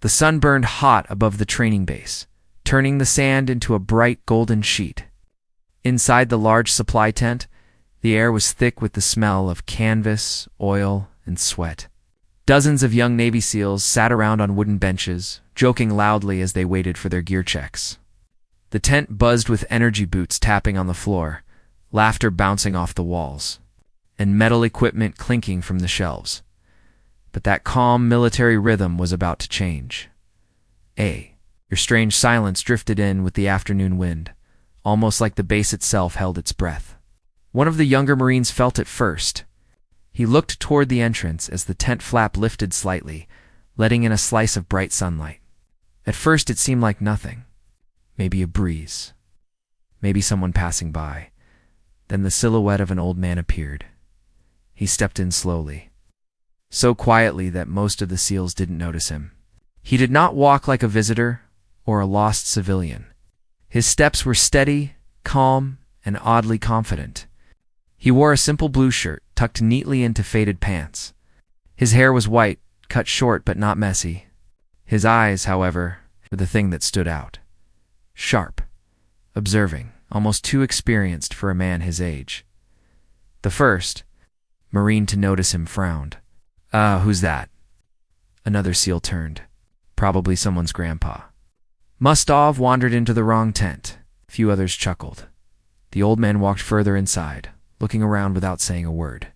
The sun burned hot above the training base, turning the sand into a bright golden sheet. Inside the large supply tent, the air was thick with the smell of canvas, oil, and sweat. Dozens of young Navy SEALs sat around on wooden benches, joking loudly as they waited for their gear checks. The tent buzzed with energy boots tapping on the floor, laughter bouncing off the walls, and metal equipment clinking from the shelves. But that calm military rhythm was about to change. Your strange silence drifted in with the afternoon wind, almost like the base itself held its breath. One of the younger Marines felt it first. He looked toward the entrance as the tent flap lifted slightly, letting in a slice of bright sunlight. At first it seemed like nothing. Maybe a breeze. Maybe someone passing by. Then the silhouette of an old man appeared. He stepped in slowly, so quietly that most of the SEALs didn't notice him. He did not walk like a visitor or a lost civilian. His steps were steady, calm, and oddly confident. He wore a simple blue shirt tucked neatly into faded pants. His hair was white, cut short but not messy. His eyes, however, were the thing that stood out. Sharp, observing, almost too experienced for a man his age. The first Marine to notice him frowned. Who's that?" Another SEAL turned. Probably someone's grandpa. Mustov wandered into the wrong tent. A few others chuckled. The old man walked further inside, looking around without saying a word.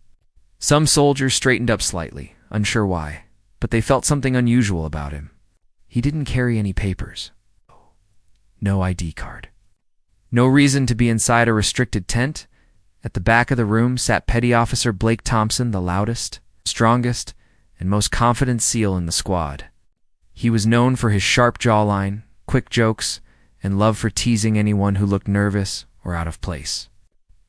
Some soldiers straightened up slightly, unsure why, but they felt something unusual about him. He didn't carry any papers. No ID card. No reason to be inside a restricted tent. At the back of the room sat Petty Officer Blake Thompson, the loudest, strongest, and most confident SEAL in the squad. He was known for his sharp jawline, quick jokes, and love for teasing anyone who looked nervous or out of place.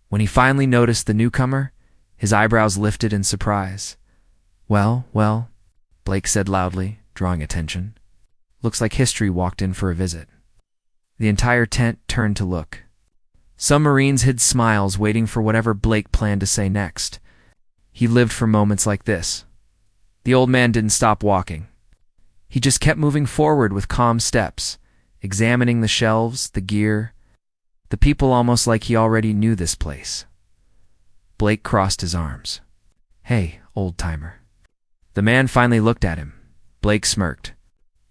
When he finally noticed the newcomer, his eyebrows lifted in surprise. Well, Blake said loudly, drawing attention. "Looks like history walked in for a visit." The entire tent turned to look. Some Marines hid smiles waiting for whatever Blake planned to say next. He lived for moments like this. The old man didn't stop walking. He just kept moving forward with calm steps, examining the shelves, the gear, the people, almost like he already knew this place. Blake crossed his arms. "Hey, old-timer." The man finally looked at him. Blake smirked.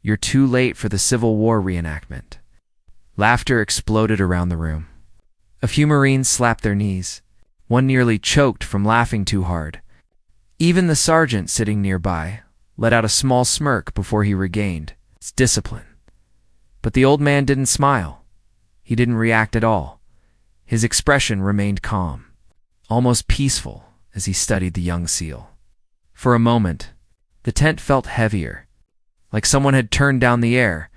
"You're too late for the Civil War reenactment." Laughter exploded around the room. A few Marines slapped their knees. One nearly choked from laughing too hard. Even the sergeant sitting nearby let out a small smirk before he regained his discipline. But the old man didn't smile. He didn't react at all. His expression remained calm, almost peaceful as he studied the young SEAL. For a moment, the tent felt heavier, like someone had turned down the air.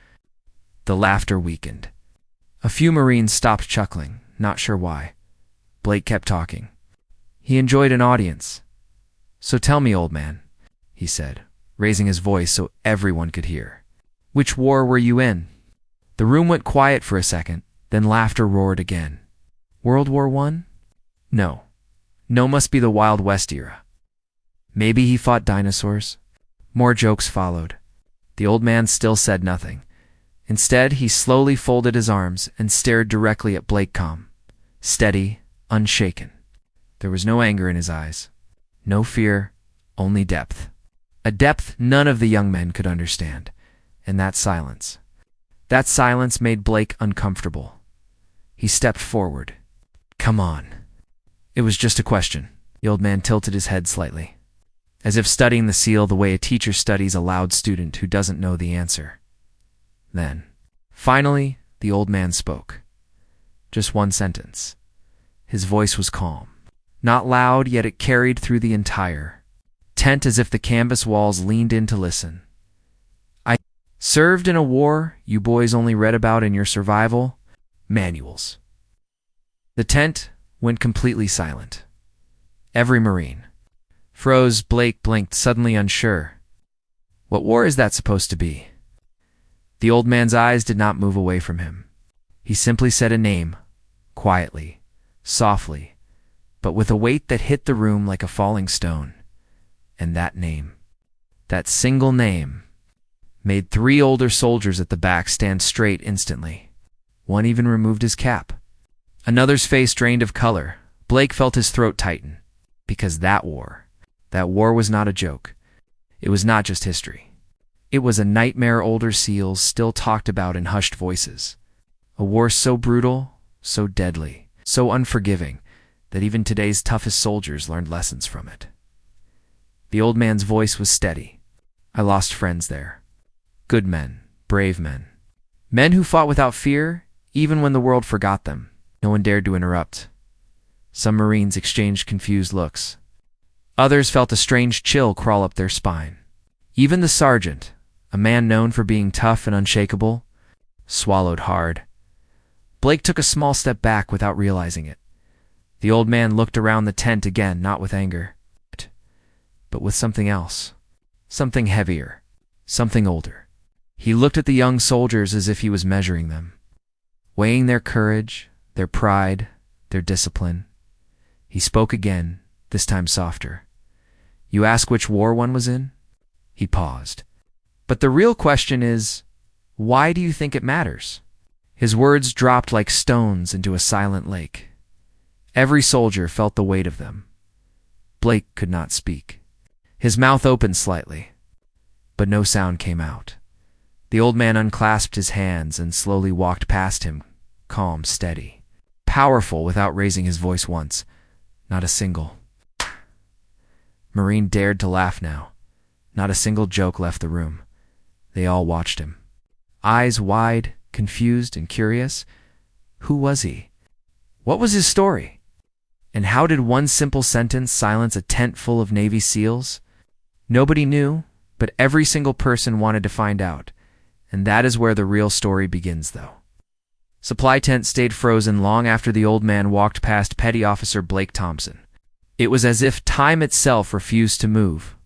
The laughter weakened. A few Marines stopped chuckling, not sure why. Blake kept talking. He enjoyed an audience. "So tell me, old man," he said, raising his voice so everyone could hear. "Which war were you in?" The room went quiet for a second, then laughter roared again. "World War I? No. No must be the Wild West era. Maybe he fought dinosaurs." More jokes followed. The old man still said nothing. Instead, he slowly folded his arms and stared directly at Blake, calm, steady, unshaken. There was no anger in his eyes, no fear, only depth. A depth none of the young men could understand. And that silence made Blake uncomfortable. He stepped forward. "Come on." "It was just a question." The old man tilted his head slightly, as if studying the SEAL the way a teacher studies a loud student who doesn't know the answer. Then, finally, the old man spoke. Just one sentence. His voice was calm. Not loud, yet it carried through the entire tent as if the canvas walls leaned in to listen. "I served in a war you boys only read about in your survival manuals." The tent went completely silent. Every Marine froze. Blake blinked, suddenly unsure. What war is that supposed to be? The old man's eyes did not move away from him. He simply said a name, quietly, softly, but with a weight that hit the room like a falling stone. And that name, that single name, made 3 older soldiers at the back stand straight instantly. One even removed his cap. Another's face drained of color. Blake felt his throat tighten. Because that war was not a joke. It was not just history. It was a nightmare older SEALs still talked about in hushed voices. A war so brutal, so deadly, so unforgiving, that even today's toughest soldiers learned lessons from it. The old man's voice was steady. I lost friends there. Good men, brave men. Men who fought without fear, even when the world forgot them. No one dared to interrupt. Some Marines exchanged confused looks. Others felt a strange chill crawl up their spine. Even the sergeant, a man known for being tough and unshakable, swallowed hard. Blake took a small step back without realizing it. The old man looked around the tent again, not with anger, but with something else. Something heavier. Something older. He looked at the young soldiers as if he was measuring them, weighing their courage, their pride, their discipline. He spoke again, this time softer. You ask which war one was in? He paused. But the real question is, why do you think it matters? His words dropped like stones into a silent lake. Every soldier felt the weight of them. Blake could not speak. His mouth opened slightly, but no sound came out. The old man unclasped his hands and slowly walked past him, calm, steady, powerful without raising his voice once. Not a single Marine dared to laugh now. Not a single joke left the room. They all watched him. Eyes wide, confused and curious. Who was he? What was his story? And how did one simple sentence silence a tent full of Navy SEALs? Nobody knew, but every single person wanted to find out. And that is where the real story begins, though. Supply tent stayed frozen long after the old man walked past Petty Officer Blake Thompson. It was as if time itself refused to move.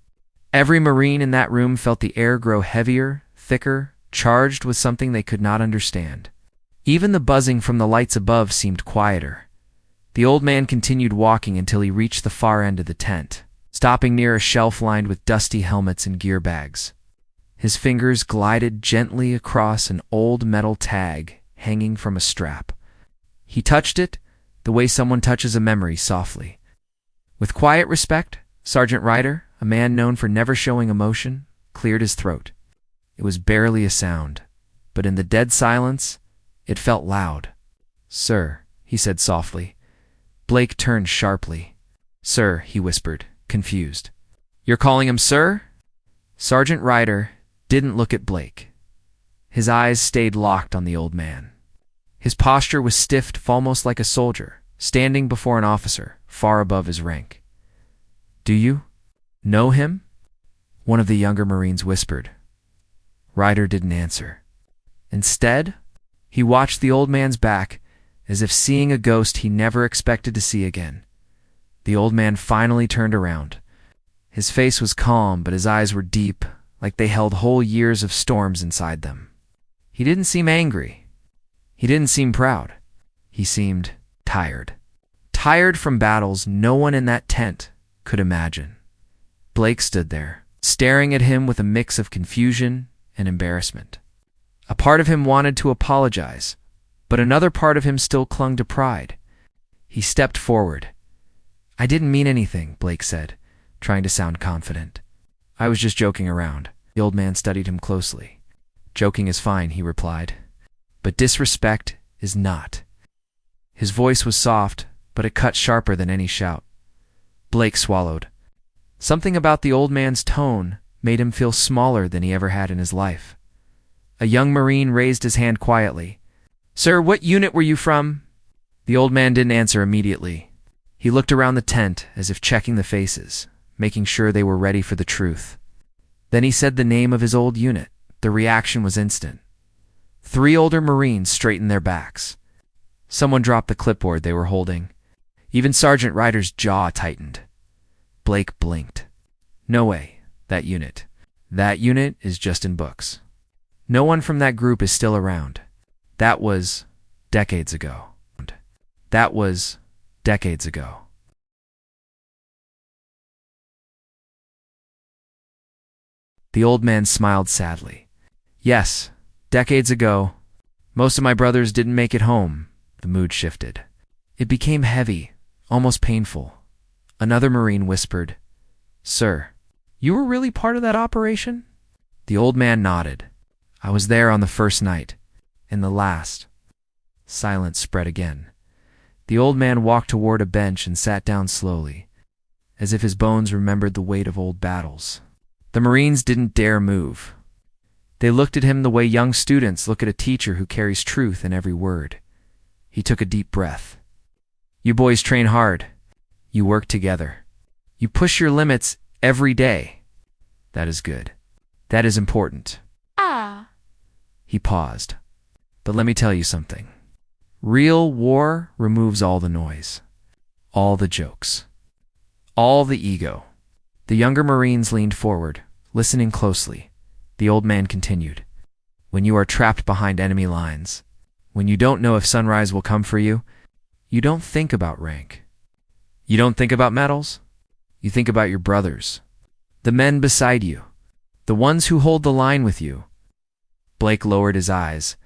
Every Marine in that room felt the air grow heavier, thicker, charged with something they could not understand. Even the buzzing from the lights above seemed quieter. The old man continued walking until he reached the far end of the tent, stopping near a shelf lined with dusty helmets and gear bags. His fingers glided gently across an old metal tag hanging from a strap. He touched it, the way someone touches a memory, softly. With quiet respect, Sergeant Ryder, a man known for never showing emotion, cleared his throat. It was barely a sound, but in the dead silence, it felt loud. "Sir," he said softly. Blake turned sharply. "Sir," he whispered, confused. "You're calling him sir?" Sergeant Ryder didn't look at Blake. His eyes stayed locked on the old man. His posture was stiff, almost like a soldier, standing before an officer, far above his rank. "Do you know him?" one of the younger Marines whispered. Ryder didn't answer. Instead, he watched the old man's back, as if seeing a ghost he never expected to see again. The old man finally turned around. His face was calm, but his eyes were deep, like they held whole years of storms inside them. He didn't seem angry. He didn't seem proud. He seemed tired. Tired from battles no one in that tent could imagine. Blake stood there, staring at him with a mix of confusion and embarrassment. A part of him wanted to apologize, but another part of him still clung to pride. He stepped forward. "I didn't mean anything," Blake said, trying to sound confident. "I was just joking around." The old man studied him closely. "Joking is fine," he replied, "but disrespect is not." His voice was soft, but it cut sharper than any shout. Blake swallowed. Something about the old man's tone made him feel smaller than he ever had in his life. A young Marine raised his hand quietly. "Sir, what unit were you from?" The old man didn't answer immediately. He looked around the tent as if checking the faces, making sure they were ready for the truth. Then he said the name of his old unit. The reaction was instant. 3 older Marines straightened their backs. Someone dropped the clipboard they were holding. Even Sergeant Ryder's jaw tightened. Blake blinked. "No way. That unit is just in books. No one from that group is still around. That was decades ago. That was decades ago." The old man smiled sadly. Yes, decades ago. Most of my brothers didn't make it home. The mood shifted. It became heavy, almost painful. Another Marine whispered, "Sir, you were really part of that operation?" The old man nodded. "I was there on the first night, and the last." Silence spread again. The old man walked toward a bench and sat down slowly, as if his bones remembered the weight of old battles. The Marines didn't dare move. They looked at him the way young students look at a teacher who carries truth in every word. He took a deep breath. "You boys train hard. You work together. You push your limits every day. That is good. That is important." He paused. "But let me tell you something. Real war removes all the noise, all the jokes, all the ego." The younger Marines leaned forward, listening closely. The old man continued, "When you are trapped behind enemy lines, when you don't know if sunrise will come for you, you don't think about rank. You don't think about medals. You think about your brothers, the men beside you, the ones who hold the line with you." Blake lowered his eyes.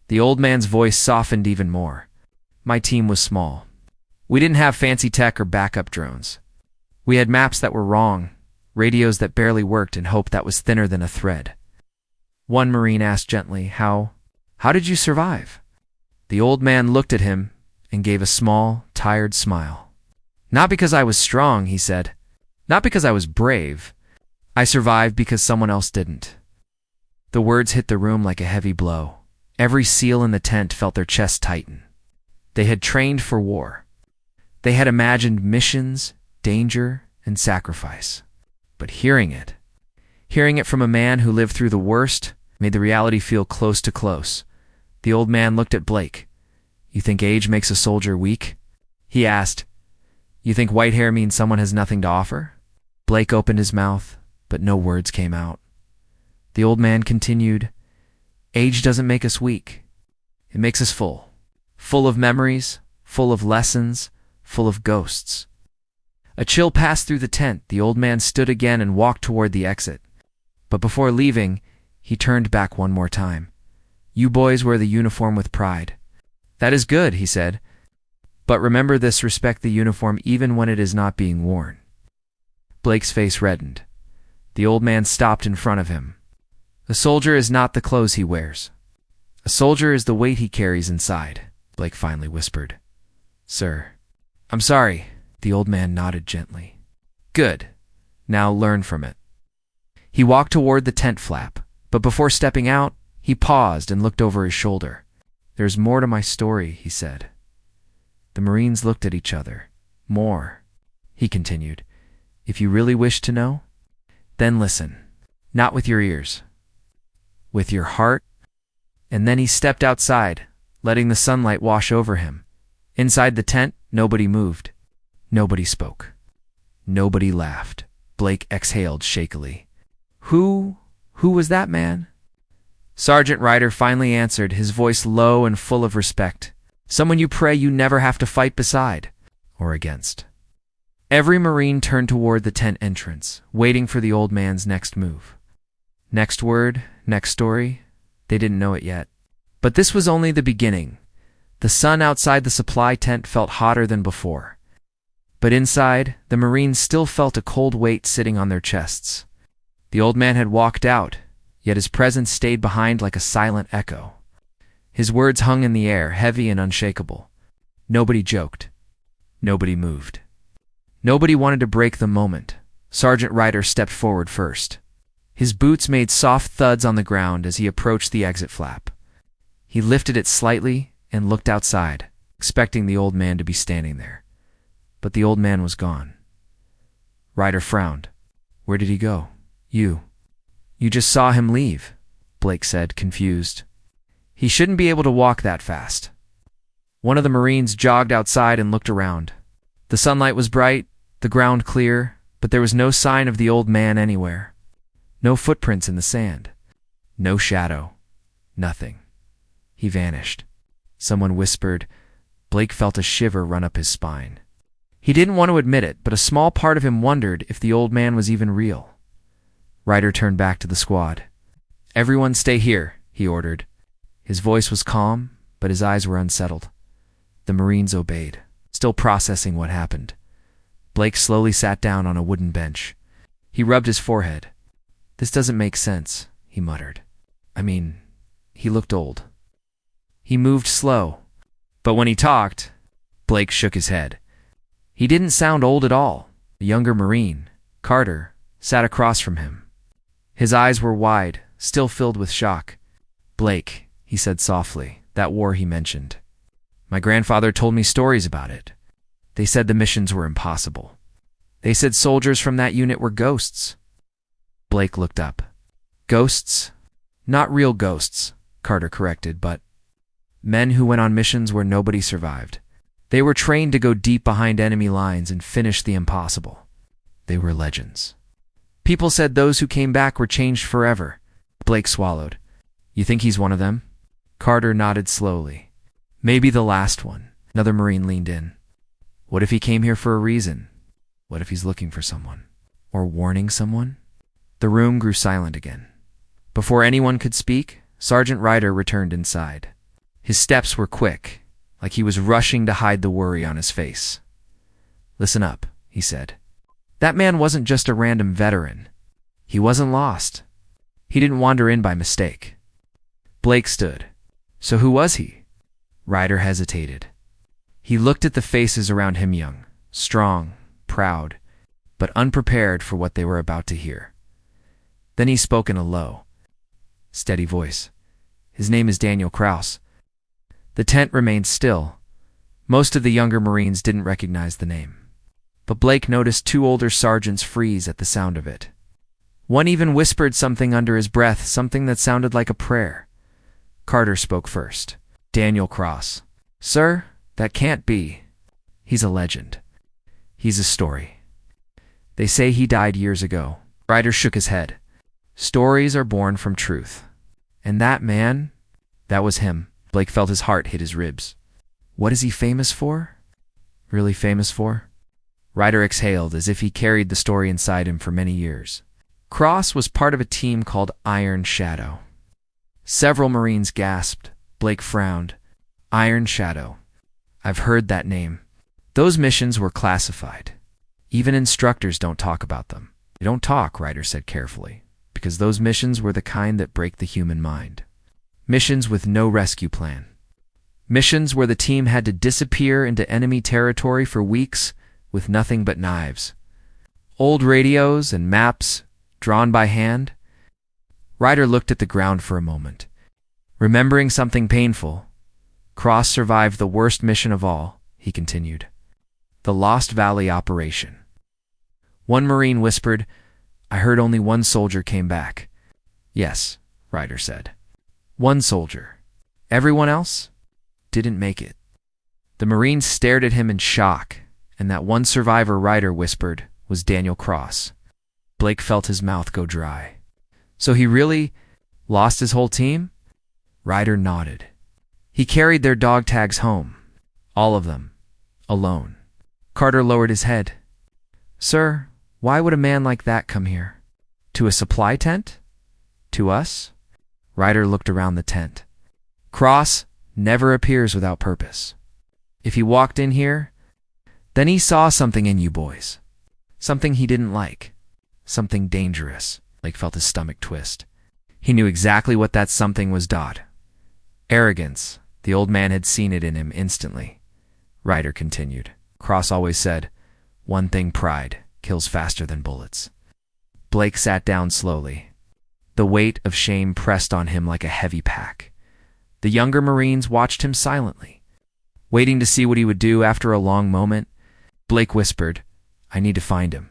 The old man's voice softened even more. "My team was small. We didn't have fancy tech or backup drones. We had maps that were wrong, radios that barely worked, and hope that was thinner than a thread." One Marine asked gently, How did you survive?" The old man looked at him and gave a small, tired smile. "Not because I was strong," he said. "Not because I was brave. I survived because someone else didn't." The words hit the room like a heavy blow. Every SEAL in the tent felt their chest tighten. They had trained for war. They had imagined missions, danger, and sacrifice. But hearing it from a man who lived through the worst, made the reality feel close to close. The old man looked at Blake. "You think age makes a soldier weak?" he asked. "You think white hair means someone has nothing to offer?" Blake opened his mouth, but no words came out. The old man continued, "Age doesn't make us weak. It makes us full. Full of memories, full of lessons, full of ghosts." A chill passed through the tent. The old man stood again and walked toward the exit. But before leaving, he turned back one more time. "You boys wear the uniform with pride. That is good," he said. "But remember this, respect the uniform even when it is not being worn." Blake's face reddened. The old man stopped in front of him. "A soldier is not the clothes he wears. A soldier is the weight he carries inside," Blake finally whispered. "Sir." "I'm sorry." The old man nodded gently. "Good. Now learn from it." He walked toward the tent flap, but before stepping out, he paused and looked over his shoulder. "There's more to my story," he said. The Marines looked at each other. "More," he continued. "If you really wish to know, then listen. Not with your ears, with your heart." And then he stepped outside, letting the sunlight wash over him. Inside the tent, nobody moved. Nobody spoke. Nobody laughed. Blake exhaled shakily. Who was that man?" Sergeant Ryder finally answered, his voice low and full of respect. "Someone you pray you never have to fight beside or against." Every Marine turned toward the tent entrance, waiting for the old man's next move. Next word, next story, they didn't know it yet. But this was only the beginning. The sun outside the supply tent felt hotter than before. But inside, the Marines still felt a cold weight sitting on their chests. The old man had walked out, yet his presence stayed behind like a silent echo. His words hung in the air, heavy and unshakable. Nobody joked. Nobody moved. Nobody wanted to break the moment. Sergeant Ryder stepped forward first. His boots made soft thuds on the ground as he approached the exit flap. He lifted it slightly and looked outside, expecting the old man to be standing there. But the old man was gone. Ryder frowned. "Where did he go?" You just saw him leave," Blake said, confused. "He shouldn't be able to walk that fast." One of the Marines jogged outside and looked around. The sunlight was bright, the ground clear, but there was no sign of the old man anywhere. No footprints in the sand. No shadow. Nothing. He vanished. Someone whispered. Blake felt a shiver run up his spine. He didn't want to admit it, but a small part of him wondered if the old man was even real. Ryder turned back to the squad. Everyone stay here, he ordered. His voice was calm, but his eyes were unsettled. The Marines obeyed, still processing what happened. Blake slowly sat down on a wooden bench. He rubbed his forehead. This doesn't make sense, he muttered. He looked old. He moved slow, but when he talked, Blake shook his head. He didn't sound old at all. The younger Marine, Carter, sat across from him. His eyes were wide, still filled with shock. Blake, he said softly, that war he mentioned. My grandfather told me stories about it. They said the missions were impossible. They said soldiers from that unit were ghosts. Blake looked up. Ghosts? Not real ghosts, Carter corrected, but men who went on missions where nobody survived. They were trained to go deep behind enemy lines and finish the impossible. They were legends. People said those who came back were changed forever. Blake swallowed. You think he's one of them? Carter nodded slowly. Maybe the last one. Another Marine leaned in. What if he came here for a reason? What if he's looking for someone? Or warning someone? The room grew silent again. Before anyone could speak, Sergeant Ryder returned inside. His steps were quick, like he was rushing to hide the worry on his face. Listen up, he said. That man wasn't just a random veteran. He wasn't lost. He didn't wander in by mistake. Blake stood. So who was he? Ryder hesitated. He looked at the faces around him, young, strong, proud, but unprepared for what they were about to hear. Then he spoke in a low, steady voice. His name is Daniel Kraus. The tent remained still. Most of the younger Marines didn't recognize the name. But Blake noticed two older sergeants freeze at the sound of it. One even whispered something under his breath, something that sounded like a prayer. Carter spoke first. Daniel Kraus. Sir, that can't be. He's a legend. He's a story. They say he died years ago. Ryder shook his head. Stories are born from truth. And that man, that was him. Blake felt his heart hit his ribs. What is he famous for? Really famous for? Ryder exhaled as if he carried the story inside him for many years. Kraus was part of a team called Iron Shadow. Several Marines gasped. Blake frowned. Iron Shadow. I've heard that name. Those missions were classified. Even instructors don't talk about them. They don't talk, Ryder said carefully, because those missions were the kind that break the human mind. Missions with no rescue plan. Missions where the team had to disappear into enemy territory for weeks with nothing but knives. Old radios and maps drawn by hand. Ryder looked at the ground for a moment. Remembering something painful, Kraus survived the worst mission of all, he continued. The Lost Valley operation. One Marine whispered, I heard only one soldier came back. Yes, Ryder said. One soldier. Everyone else didn't make it. The Marines stared at him in shock, and that one survivor Ryder whispered was Daniel Kraus. Blake felt his mouth go dry. So he really lost his whole team? Ryder nodded. He carried their dog tags home. All of them. Alone. Carter lowered his head. Sir, why would a man like that come here? To a supply tent? To us? Ryder looked around the tent. Kraus never appears without purpose. If he walked in here, then he saw something in you boys. Something he didn't like. Something dangerous. Blake felt his stomach twist. He knew exactly what that something was. Arrogance. The old man had seen it in him instantly. Ryder continued. Kraus always said, one thing, pride kills faster than bullets. Blake sat down slowly. The weight of shame pressed on him like a heavy pack. The younger Marines watched him silently, waiting to see what he would do. After a long moment, Blake whispered, I need to find him.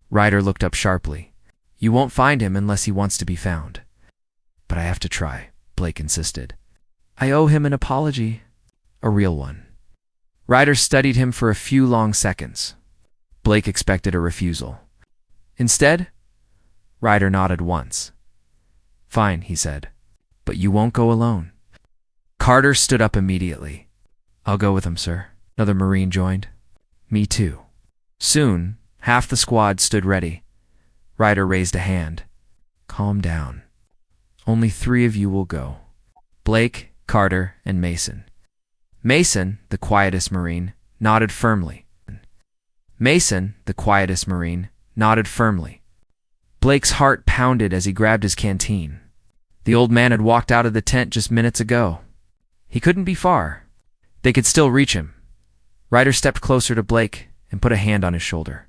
Ryder looked up sharply. You won't find him unless he wants to be found. But I have to try, Blake insisted. I owe him an apology. A real one. Ryder studied him for a few long seconds. Blake expected a refusal. Instead, Ryder nodded once. Fine, he said. But you won't go alone. Carter stood up immediately. I'll go with him, sir. Another Marine joined. Me too. Soon, half the squad stood ready. Ryder raised a hand. Calm down. Only 3 of you will go. Blake, Carter, and Mason. Mason, the quietest Marine, nodded firmly. Mason, the quietest Marine, nodded firmly. Blake's heart pounded as he grabbed his canteen. The old man had walked out of the tent just minutes ago. He couldn't be far. They could still reach him. Ryder stepped closer to Blake and put a hand on his shoulder.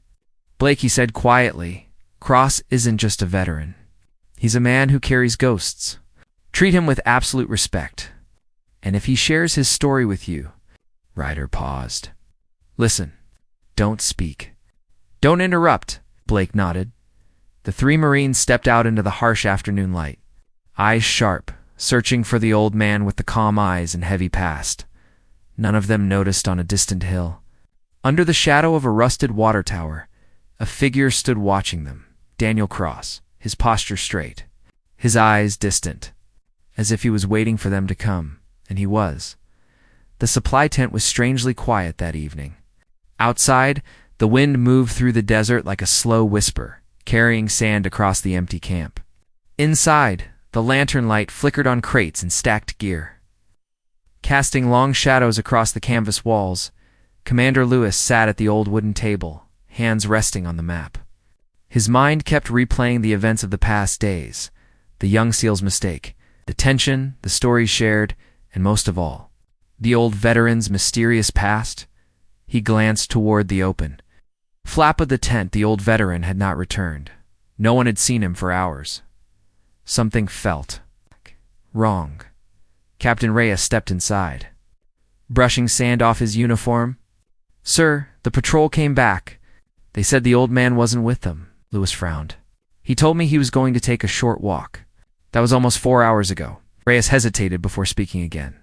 Blake, he said quietly, Cross isn't just a veteran. He's a man who carries ghosts. Treat him with absolute respect. And if he shares his story with you, Ryder paused. Listen, don't speak. Don't interrupt, Blake nodded. The 3 Marines stepped out into the harsh afternoon light, eyes sharp, searching for the old man with the calm eyes and heavy past. None of them noticed on a distant hill. Under the shadow of a rusted water tower, a figure stood watching them, Daniel Cross, his posture straight, his eyes distant, as if he was waiting for them to come, and he was. The supply tent was strangely quiet that evening. Outside, the wind moved through the desert like a slow whisper, carrying sand across the empty camp. Inside, the lantern light flickered on crates and stacked gear. Casting long shadows across the canvas walls, Commander Lewis sat at the old wooden table, hands resting on the map. His mind kept replaying the events of the past days, the young SEAL's mistake, the tension, the stories shared, and most of all, the old veteran's mysterious past. He glanced toward the open flap of the tent. The old veteran had not returned. No one had seen him for hours. Something felt wrong. Captain Reyes stepped inside, brushing sand off his uniform. Sir, the patrol came back. They said the old man wasn't with them. Lewis frowned. He told me he was going to take a short walk. That was almost 4 hours ago. Reyes hesitated before speaking again.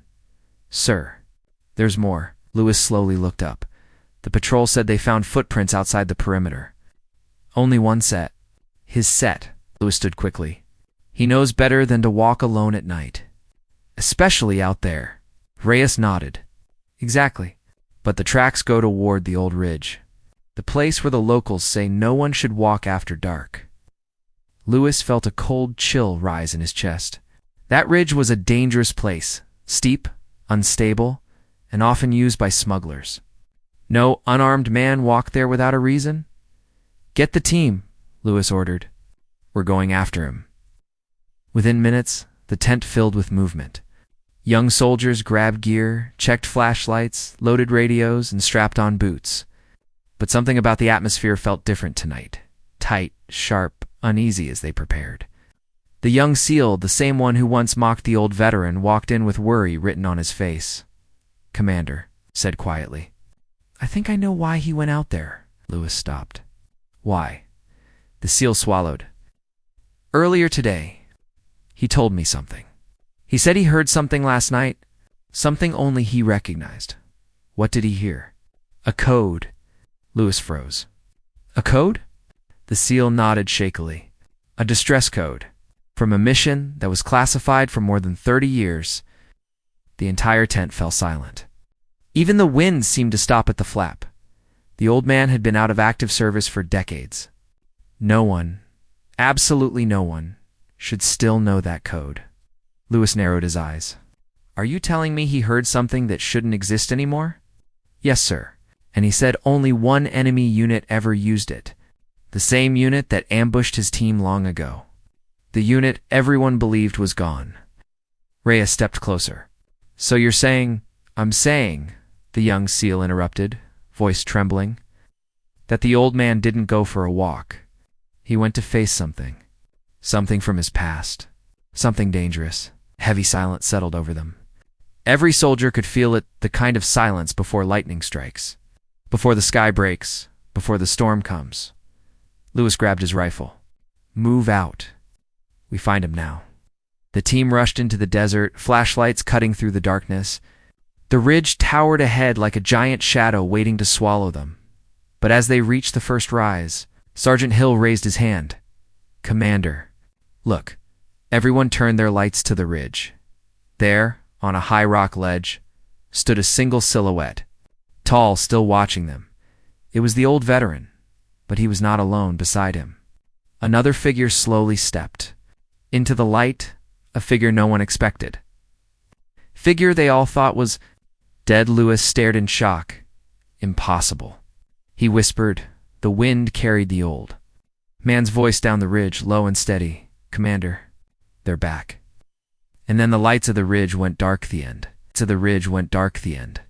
Sir, there's more. Lewis slowly looked up. The patrol said they found footprints outside the perimeter. Only one set. His set. Lewis stood quickly. He knows better than to walk alone at night. Especially out there. Reyes nodded. Exactly. But the tracks go toward the old ridge. The place where the locals say no one should walk after dark. Lewis felt a cold chill rise in his chest. That ridge was a dangerous place, steep, unstable, and often used by smugglers. No unarmed man walked there without a reason. Get the team, Lewis ordered. We're going after him. Within minutes, the tent filled with movement. Young soldiers grabbed gear, checked flashlights, loaded radios, and strapped on boots. But something about the atmosphere felt different tonight. Tight, sharp, uneasy as they prepared. The young SEAL, the same one who once mocked the old veteran, walked in with worry written on his face. Commander said quietly. I think I know why he went out there. Lewis stopped. Why? The SEAL swallowed. Earlier today, he told me something. He said he heard something last night, something only he recognized. What did he hear? A code. Lewis froze. A code? The SEAL nodded shakily. A distress code. From a mission that was classified for more than 30 years. The entire tent fell silent. Even the wind seemed to stop at the flap. The old man had been out of active service for decades. No one, absolutely no one, should still know that code. Lewis narrowed his eyes. Are you telling me he heard something that shouldn't exist anymore? Yes, sir. And he said only one enemy unit ever used it. The same unit that ambushed his team long ago. The unit everyone believed was gone. Reyes stepped closer. So you're saying, I'm saying, the young SEAL interrupted, voice trembling, that the old man didn't go for a walk. He went to face something. Something from his past. Something dangerous. Heavy silence settled over them. Every soldier could feel it, the kind of silence before lightning strikes. Before the sky breaks. Before the storm comes. Lewis grabbed his rifle. Move out. We find him now. The team rushed into the desert, flashlights cutting through the darkness. The ridge towered ahead like a giant shadow waiting to swallow them. But as they reached the first rise, Sergeant Hill raised his hand. Commander, look. Everyone turned their lights to the ridge. There, on a high rock ledge, stood a single silhouette, tall, still watching them. It was the old veteran, but he was not alone beside him. Another figure slowly stepped. Into the light, a figure no one expected. Figure they all thought was dead. Lewis stared in shock. Impossible. He whispered. The wind carried the old man's voice down the ridge, low and steady. Commander, they're back. And then the lights of the ridge went dark. The end. To the ridge went dark. The end.